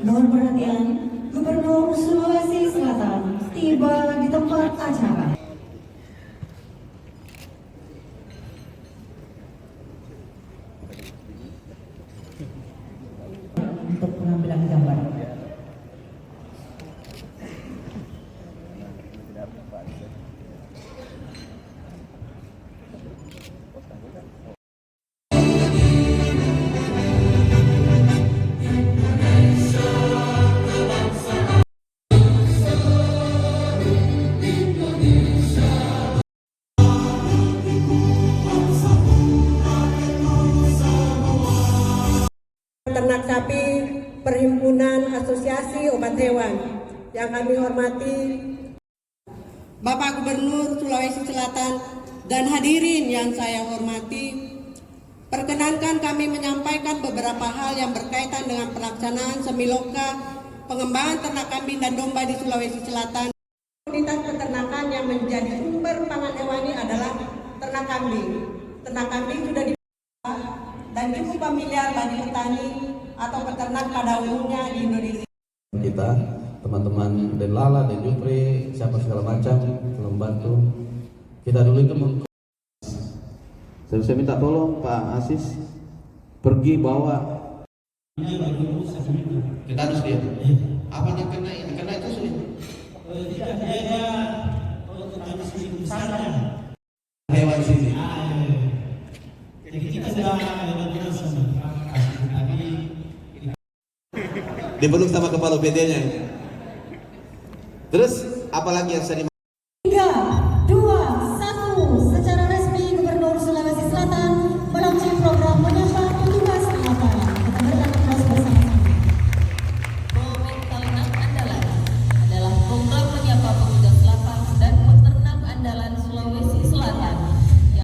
Mohon perhatian, Gubernur Sulawesi Selatan tiba di tempat acara. Untuk pengambilan gambar. Ternak sapi Perhimpunan Asosiasi Obat Hewan yang kami hormati Bapak Gubernur Sulawesi Selatan dan hadirin yang saya hormati, perkenankan kami menyampaikan beberapa hal yang berkaitan dengan pelaksanaan Semiloka pengembangan ternak kambing dan domba di Sulawesi Selatan. Komunitas peternakan yang menjadi sumber pangan hewani adalah ternak kambing. Ternak kambing sudah dan cukup familiar bagi petani atau peternak pada umumnya di Indonesia. Kita, teman-teman Denlala, Den Jupri, siapa segala macam, membantu. Kita dulu itu saya minta tolong Pak Asis pergi bawa. Kita harus lihat. Apa yang kena itu sulit? Tidak, dia Hewan sini. Jadi kita sudah lakukan sama Dipeluk sama kepala BD-nya. Terus apalagi yang saya